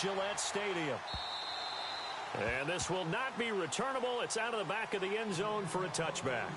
Gillette Stadium. And this will not be returnable. It's out of the back of the end zone for a touchback.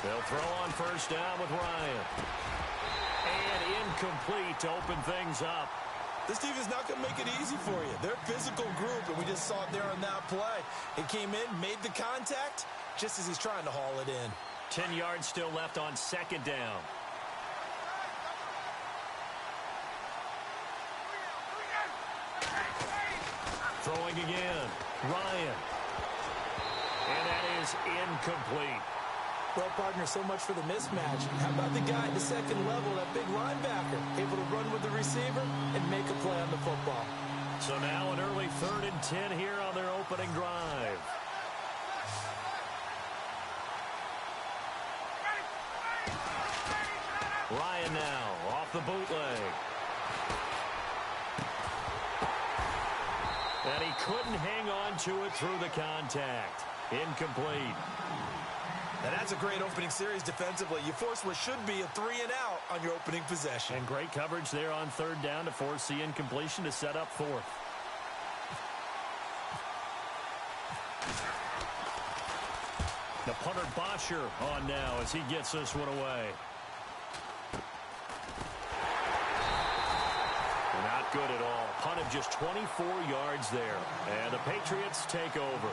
They'll throw on first down with Ryan. And incomplete to open things up. This team is not going to make it easy for you. They're a physical group, and we just saw it there on that play. It came in, made the contact, just as he's trying to haul it in. 10 yards still left on second down. Throwing again. Ryan. And that is incomplete. Well, partner, so much for the mismatch. How about the guy at the second level, that big linebacker, able to run with the receiver and make a play on the football? So now an early 3rd and 10 here on their opening drive. Ryan now off the bootleg. And he couldn't hang on to it through the contact. Incomplete. And that's a great opening series defensively. You force what should be a 3-and-out on your opening possession. And great coverage there on 3rd down to force the incompletion to set up 4th. The punter Bosher on now as he gets this one away. Not good at all. Punt of just 24 yards there. And the Patriots take over.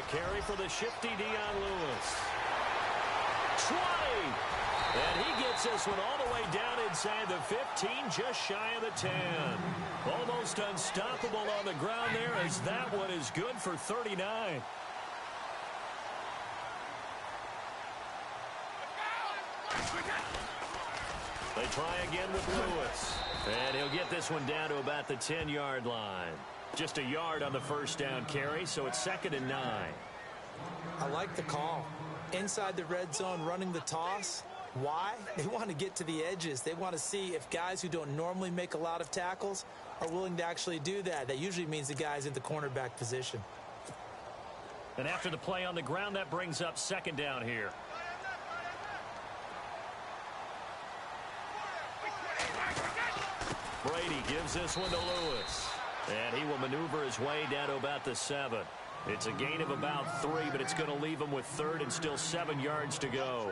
Carry for the shifty Dion Lewis. 20! And he gets this one all the way down inside the 15, just shy of the 10. Almost unstoppable on the ground there as that one is good for 39. They try again with Lewis. And he'll get this one down to about the 10-yard line. Just a yard on the first down carry, so it's 2nd and 9. I like the call. Inside the red zone, running the toss. Why? They want to get to the edges. They want to see if guys who don't normally make a lot of tackles are willing to actually do that. That usually means the guy's in the cornerback position. And after the play on the ground, that brings up 2nd down here. Brady gives this one to Lewis. And he will maneuver his way down to about the 7. It's a gain of about 3, but it's going to leave him with 3rd and still 7 yards to go.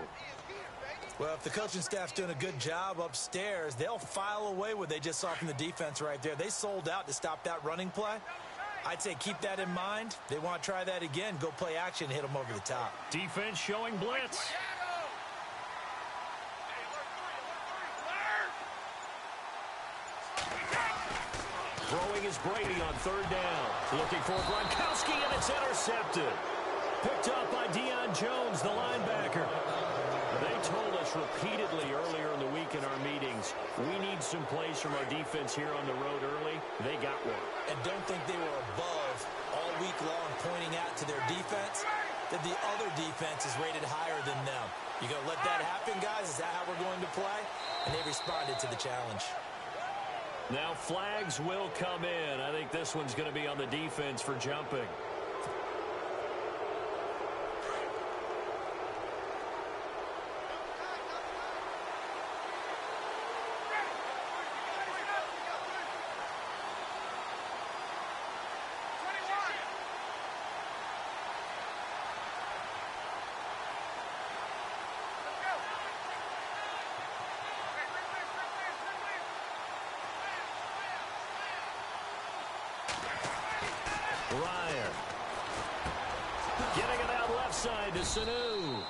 Well, if the coaching staff's doing a good job upstairs, they'll file away what they just saw from the defense right there. They sold out to stop that running play. I'd say keep that in mind. They want to try that again. Go play action, hit them over the top. Defense showing blitz. Throwing is Brady on 3rd down. Looking for Gronkowski, and it's intercepted. Picked up by Deion Jones, the linebacker. They told us repeatedly earlier in the week in our meetings, we need some plays from our defense here on the road early. They got one. And don't think they were above all week long pointing out to their defense that the other defense is rated higher than them. You going to let that happen, guys? Is that how we're going to play? And they responded to the challenge. Now flags will come in. I think this one's going to be on the defense for jumping. Ryan Getting it out left side to Sanu.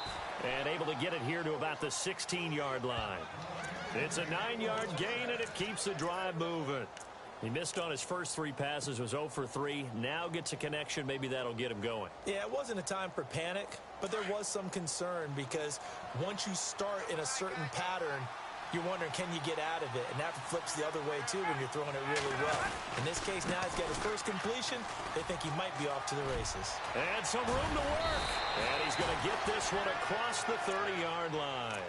And able to get it here to about the 16-yard line. It's a 9-yard gain, and it keeps the drive moving. He missed on his first 3 passes, was 0 for 3. Now gets a connection. Maybe that'll get him going. Yeah, it wasn't a time for panic, but there was some concern because once you start in a certain pattern, you're wondering, can you get out of it? And that flips the other way, too, when you're throwing it really well. In this case, now he's got his first completion. They think he might be off to the races. And some room to work. And he's going to get this one across the 30-yard line.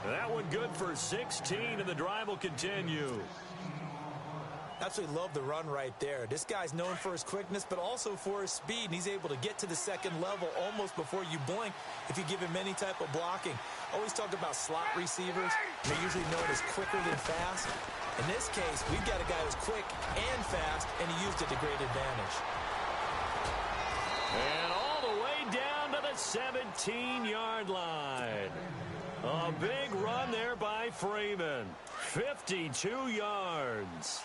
That one good for 16, and the drive will continue. Absolutely love the run right there. This guy's known for his quickness, but also for his speed, and he's able to get to the second level almost before you blink if you give him any type of blocking. Always talk about slot receivers. They're usually known as quicker than fast. In this case, we've got a guy who's quick and fast, and he used it to great advantage. And all the way down to the 17-yard line. A big run there by Freeman. 52 yards.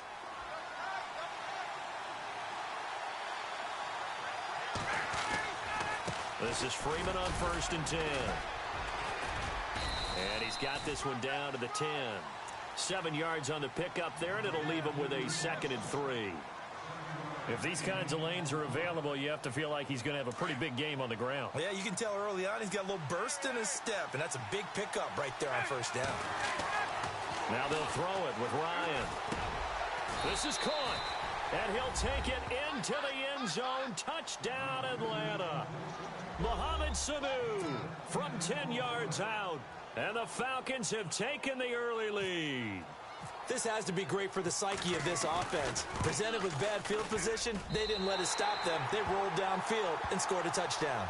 This is Freeman on 1st and 10. And he's got this one down to the 10. 7 yards on the pickup there, and it'll leave him with a 2nd and 3. If these kinds of lanes are available, you have to feel like he's going to have a pretty big game on the ground. Yeah, you can tell early on he's got a little burst in his step, and that's a big pickup right there on 1st down. Now they'll throw it with Ryan. This is caught, and he'll take it into the end zone. Touchdown, Atlanta. Mohamed Sanu from 10 yards out, and the Falcons have taken the early lead. This has to be great for the psyche of this offense. Presented with bad field position, they didn't let it stop them. They rolled downfield and scored a touchdown.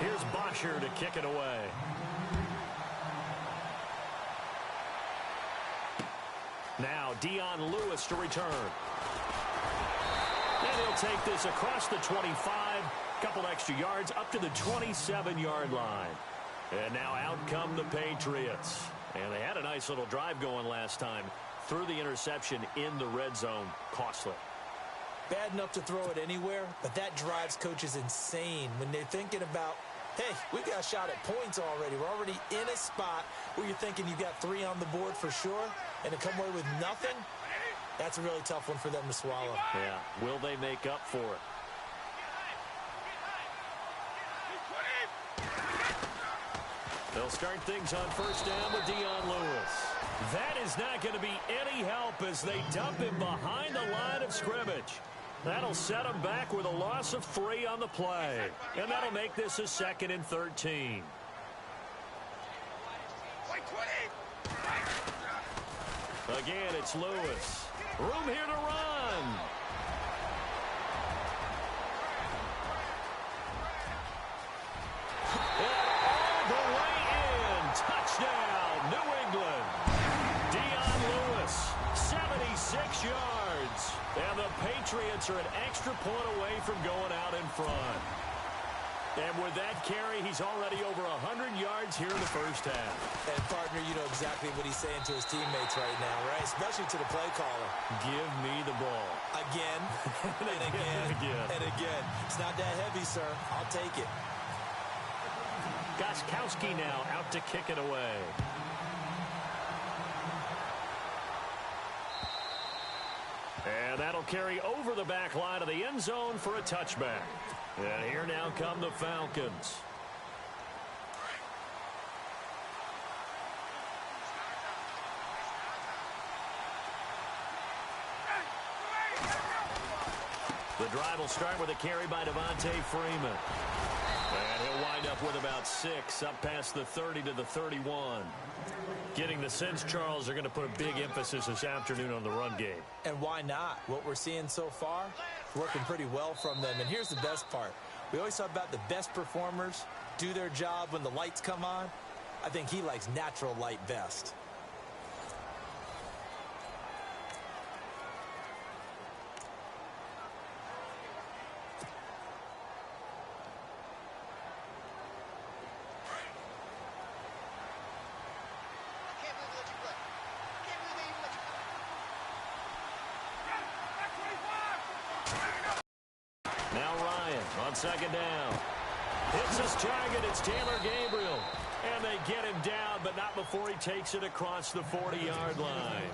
Here's Bosher to kick it away. Now Dion Lewis to return. And he'll take this across the 25. Couple extra yards up to the 27-yard line. And now out come the Patriots. And they had a nice little drive going last time. Threw the interception in the red zone. Costly. Bad enough to throw it anywhere, but that drives coaches insane when they're thinking about, hey, we've got a shot at points already. We're already in a spot where you're thinking you've got 3 on the board for sure, and to come away with nothing, that's a really tough one for them to swallow. Yeah, will they make up for it? They'll start things on 1st down with Dion Lewis. That is not going to be any help as they dump him behind the line of scrimmage. That'll set him back with a loss of 3 on the play. And that'll make this a 2nd and 13. Again, it's Lewis. Room here to run. Touchdown, New England. Dion Lewis, 76 yards. And the Patriots are an extra point away from going out in front. And with that carry, he's already over 100 yards here in the first half. And, partner, you know exactly what he's saying to his teammates right now, right? Especially to the play caller. Give me the ball. Again, and again, and again. It's not that heavy, sir. I'll take it. Gostkowski now out to kick it away. And that'll carry over the back line of the end zone for a touchback. And here now come the Falcons. The drive will start with a carry by Devontae Freeman. And he'll wind up with about 6, up past the 30 to the 31. Getting the sense, Charles, they're going to put a big emphasis this afternoon on the run game. And why not? What we're seeing so far, working pretty well from them. And here's the best part. We always talk about the best performers do their job when the lights come on. I think he likes natural light best. second down. Hits his target. It's Taylor Gabriel. And they get him down, but not before he takes it across the 40-yard line.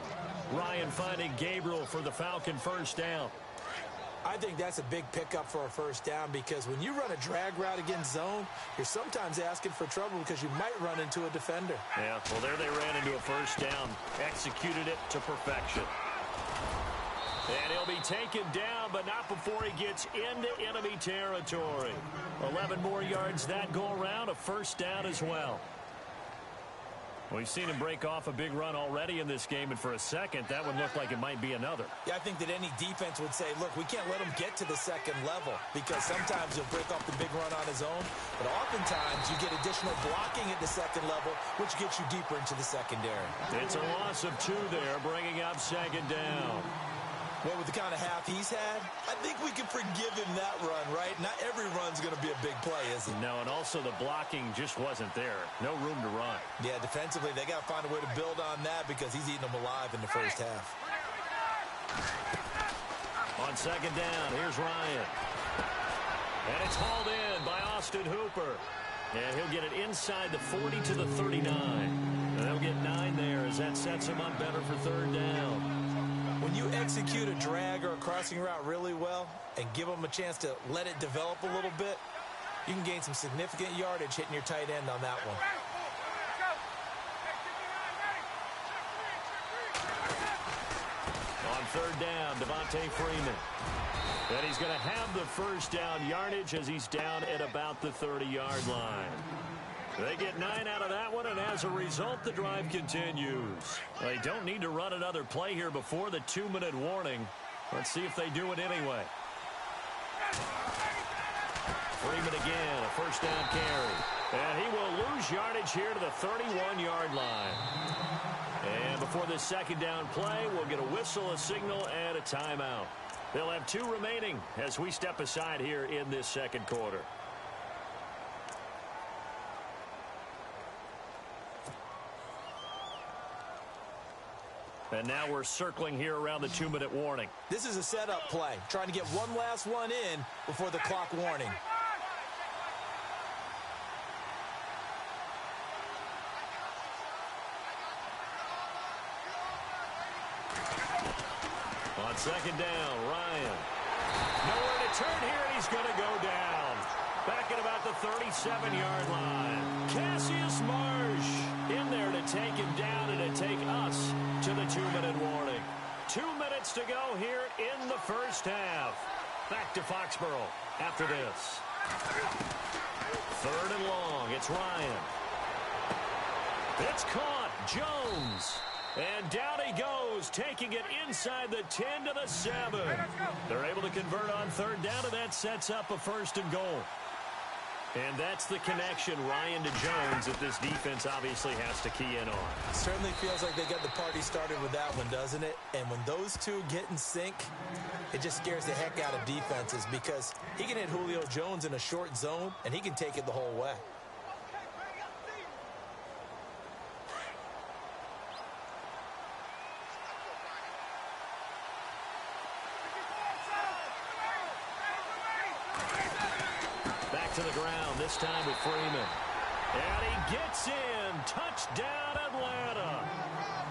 Ryan finding Gabriel for the Falcon first down. I think that's a big pickup for a first down because when you run a drag route against zone, you're sometimes asking for trouble because you might run into a defender. Yeah, well, there they ran into a first down. Executed it to perfection. And he'll be taken down, but not before he gets into enemy territory. 11 more yards that go around, a first down as well. We've seen him break off a big run already in this game, and for a second, that one looked like it might be another. Yeah, I think that any defense would say, look, we can't let him get to the second level because sometimes he'll break off the big run on his own, but oftentimes you get additional blocking at the second level, which gets you deeper into the secondary. It's a loss of 2 there, bringing up second down. Well, with the kind of half he's had, I think we can forgive him that run, right? Not every run's going to be a big play, is it? No, and also the blocking just wasn't there. No room to run. Yeah, defensively, they got to find a way to build on that because he's eating them alive in the first half. On second down, here's Ryan. And it's hauled in by Austin Hooper. And he'll get it inside the 40 to the 39. And they'll get 9 there as that sets him up better for third down. When you execute a drag or a crossing route really well and give them a chance to let it develop a little bit, you can gain some significant yardage hitting your tight end on that one. On third down, Devontae Freeman. And he's going to have the first down yardage as he's down at about the 30-yard line. They get 9 out of that one, and as a result, the drive continues. They don't need to run another play here before the 2-minute warning. Let's see if they do it anyway. Freeman again, a first down carry. And he will lose yardage here to the 31-yard line. And before this second down play, we'll get a whistle, a signal, and a timeout. They'll have 2 remaining as we step aside here in this second quarter. And now we're circling here around the 2-minute warning. This is a setup play, trying to get one last one in before the clock warning. On second down, Ryan. Nowhere to turn here, and he's going to go down. Back at about the 37-yard line. Cassius Marsh in there to take him down and to take us to the 2-minute warning. 2 minutes to go here in the first half. Back to Foxborough after this. Third and long. It's Ryan. It's caught. Jones. And down he goes, taking it inside the 10 to the 7. They're able to convert on third down, and that sets up a first and goal. And that's the connection, Ryan to Jones, that this defense obviously has to key in on. Certainly feels like they got the party started with that one, doesn't it? And when those two get in sync, it just scares the heck out of defenses because he can hit Julio Jones in a short zone, and he can take it the whole way. To the ground, this time with Freeman. And he gets in. Touchdown, Atlanta.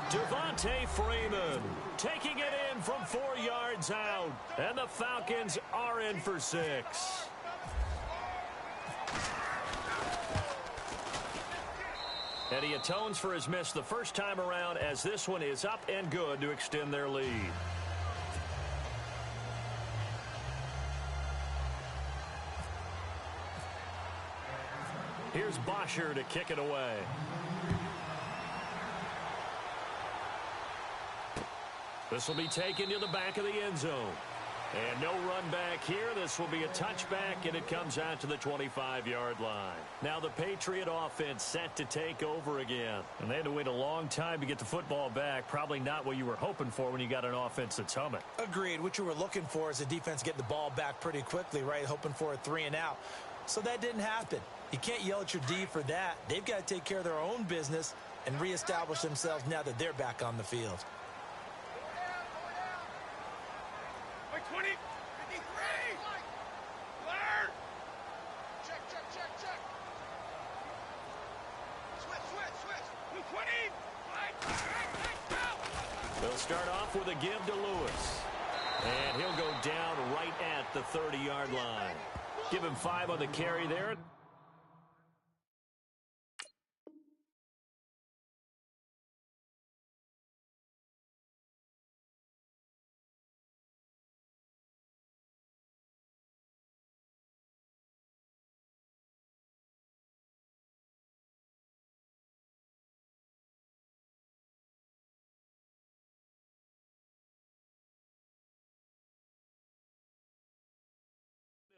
Devontae Freeman taking it in from 4 yards out. And the Falcons are in for 6. And he atones for his miss the first time around as this one is up and good to extend their lead. Here's Bosher to kick it away. This will be taken to the back of the end zone. And no run back here. This will be a touchback, and it comes out to the 25-yard line. Now the Patriot offense set to take over again. And they had to wait a long time to get the football back. Probably not what you were hoping for when you got an offense that's humming. Agreed. What you were looking for is a defense getting the ball back pretty quickly, right? Hoping for a 3 and out. So that didn't happen. You can't yell at your D for that. They've got to take care of their own business and reestablish themselves now that they're back on the field. 20, 53, They'll start off with a give to Lewis. And he'll go down right at the 30-yard line. Give him 5 on the carry there.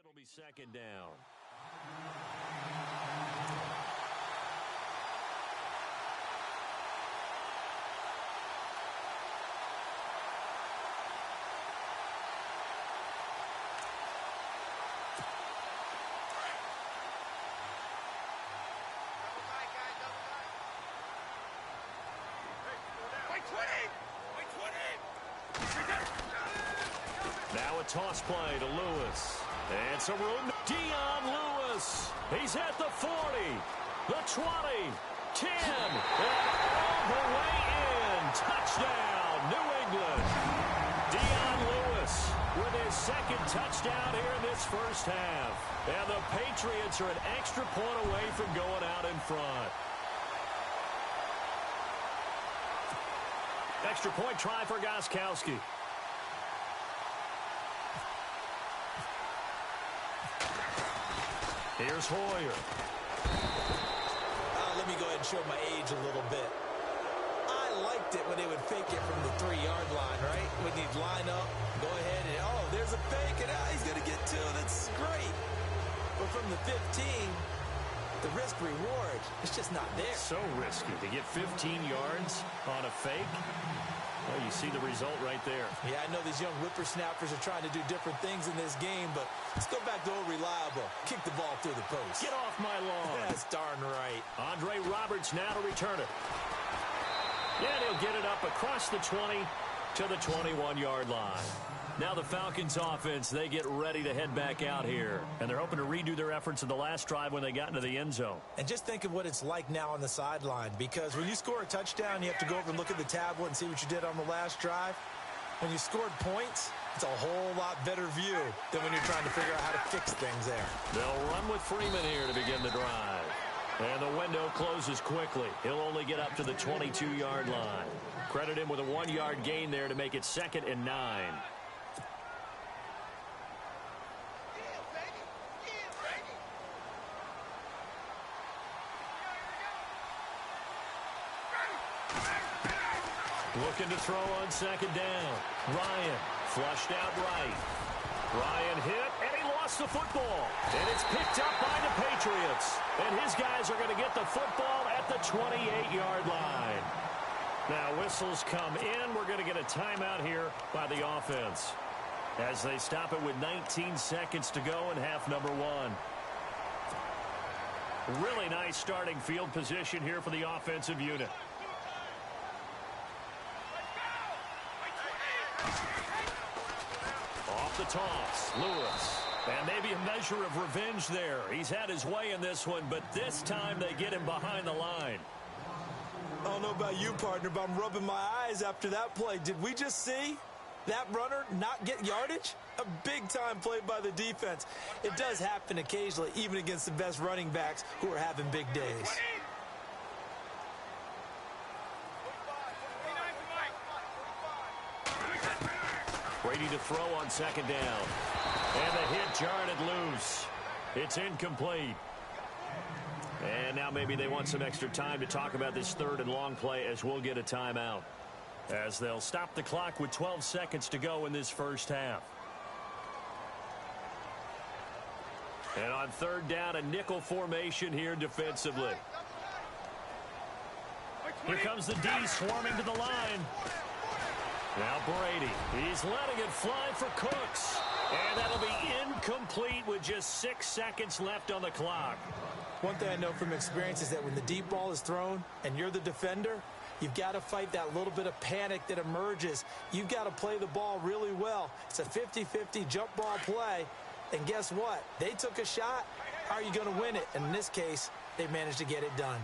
It'll be second down. Now a toss play to Lewis. And some room. Dion Lewis. He's at the 40, the 20, 10, and all the way in. Touchdown, New England. Dion Lewis with his second touchdown here in this first half. And the Patriots are an extra point away from going out in front. Extra point try for Gostkowski. Here's Hoyer. Let me go ahead and show my age a little bit. I liked it when they would fake it from the 3-yard line, right? When he'd line up, go ahead, and oh, there's a fake, and he's going to get 2. That's great. But from the 15, the risk-reward, it's just not there. So risky to get 15 yards on a fake. Well, you see the result right there. Yeah, I know these young whippersnappers are trying to do different things in this game, but let's go back to old reliable. Kick the ball through the post. Get off my lawn. That's darn right. Andre Roberts now to return it. And he'll get it up across the 20 to the 21-yard line. Now the Falcons offense, they get ready to head back out here. And they're hoping to redo their efforts in the last drive when they got into the end zone. And just think of what it's like now on the sideline. Because when you score a touchdown, you have to go over and look at the tablet and see what you did on the last drive. When you scored points, it's a whole lot better view than when you're trying to figure out how to fix things there. They'll run with Freeman here to begin the drive. And the window closes quickly. He'll only get up to the 22-yard line. Credit him with a 1-yard gain there to make it 2nd and 9. Looking to throw on 2nd down. Ryan flushed out right. Ryan hit, and he lost the football. And it's picked up by the Patriots. And his guys are going to get the football at the 28-yard line. Now whistles come in. We're going to get a timeout here by the offense as they stop it with 19 seconds to go in half number 1. Really nice starting field position here for the offensive unit. Off the toss, Lewis. And maybe a measure of revenge there. He's had his way in this one, but this time they get him behind the line. I don't know about you, partner, but I'm rubbing my eyes after that play. Did we just see that runner not get yardage? A big-time play by the defense. It does happen occasionally, even against the best running backs who are having big days. Brady to throw on 2nd down. And the hit jarred it loose. It's incomplete. And now maybe they want some extra time to talk about this 3rd and long play as we'll get a timeout. As they'll stop the clock with 12 seconds to go in this first half. And on 3rd down, a nickel formation here defensively. Here comes the D swarming to the line. Now Brady, he's letting it fly for Cooks. And that'll be incomplete with just 6 seconds left on the clock. One thing I know from experience is that when the deep ball is thrown and you're the defender, you've got to fight that little bit of panic that emerges. You've got to play the ball really well. It's a 50-50 jump ball play. And guess what? They took a shot. How are you going to win it? And in this case, they managed to get it done.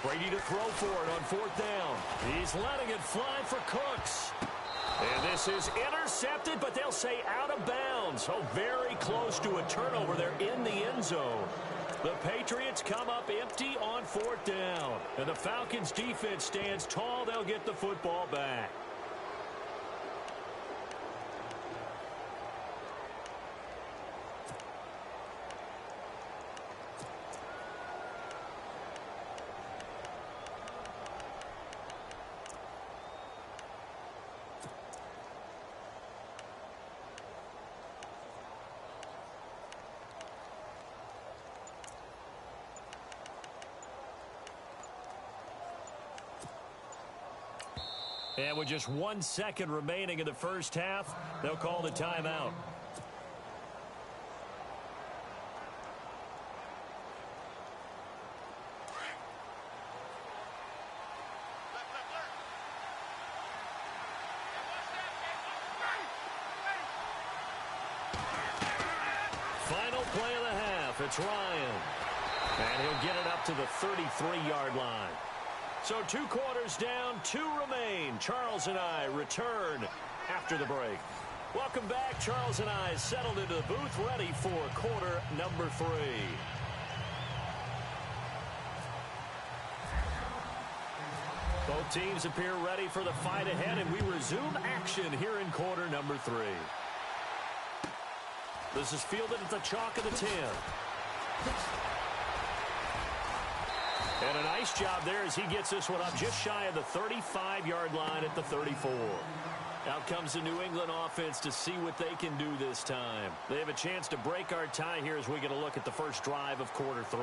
Brady to throw for it on 4th down. He's letting it fly for Cooks. And this is intercepted, but they'll say out of bounds. So very close to a turnover. They're in the end zone. The Patriots come up empty on 4th down. And the Falcons defense stands tall. They'll get the football back. And with just 1 second remaining in the first half, they'll call the timeout. Final play of the half. It's Ryan. And he'll get it up to the 33-yard line. So 2 quarters down, 2 remain. Charles and I return after the break. Welcome back. Charles and I settled into the booth, ready for quarter number 3. Both teams appear ready for the fight ahead, and we resume action here in quarter number 3. This is fielded at the chalk of the 10. And a nice job there as he gets this one up just shy of the 35-yard line at the 34. Out comes the New England offense to see what they can do this time. They have a chance to break our tie here as we get a look at the first drive of quarter 3.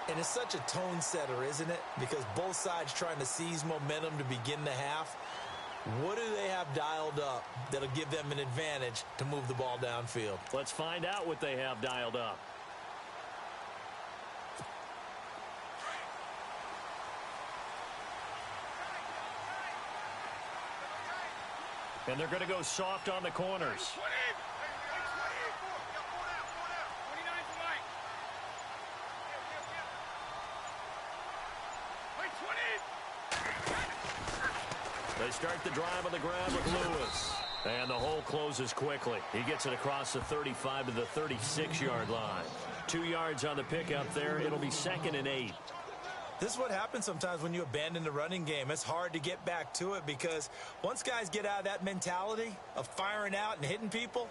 And it's such a tone setter, isn't it? Because both sides trying to seize momentum to begin the half. What do they have dialed up that'll give them an advantage to move the ball downfield? Let's find out what they have dialed up. And they're going to go soft on the corners. They start the drive on the ground with Lewis. And the hole closes quickly. He gets it across the 35 to the 36-yard line. 2 yards on the pickup there. It'll be 2nd and 8. This is what happens sometimes when you abandon the running game. It's hard to get back to it because once guys get out of that mentality of firing out and hitting people,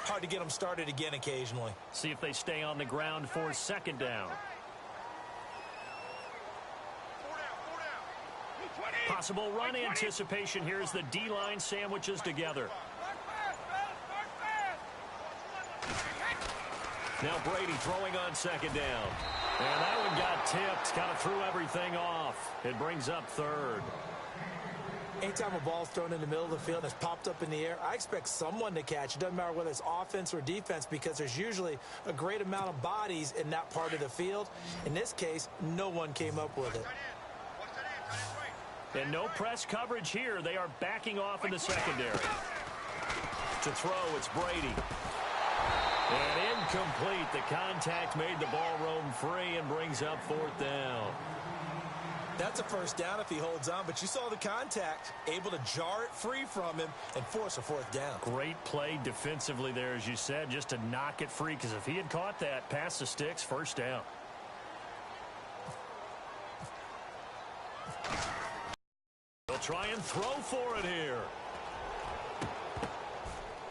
hard to get them started again occasionally. See if they stay on the ground for 2nd down. Possible run anticipation here as the D-line sandwiches together. Now Brady throwing on 2nd down. And that one got tipped, kind of threw everything off. It brings up 3rd. Anytime a ball's thrown in the middle of the field and it's popped up in the air, I expect someone to catch. It doesn't matter whether it's offense or defense because there's usually a great amount of bodies in that part of the field. In this case, no one came up with it. And no press coverage here. They are backing off in the secondary. To throw, it's Brady. And incomplete. The contact made the ball roam free and brings up 4th down. That's a first down if he holds on, but you saw the contact, able to jar it free from him and force a 4th down. Great play defensively there, as you said, just to knock it free, because if he had caught that, past the sticks, 1st down. They'll try and throw for it here.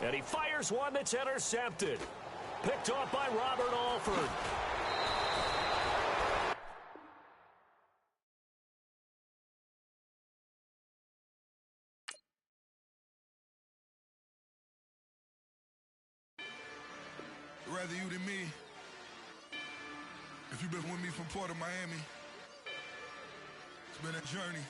And he fires one that's intercepted. Picked off by Robert Alford. Rather you than me. If you've been with me from Port of Miami, it's been a journey.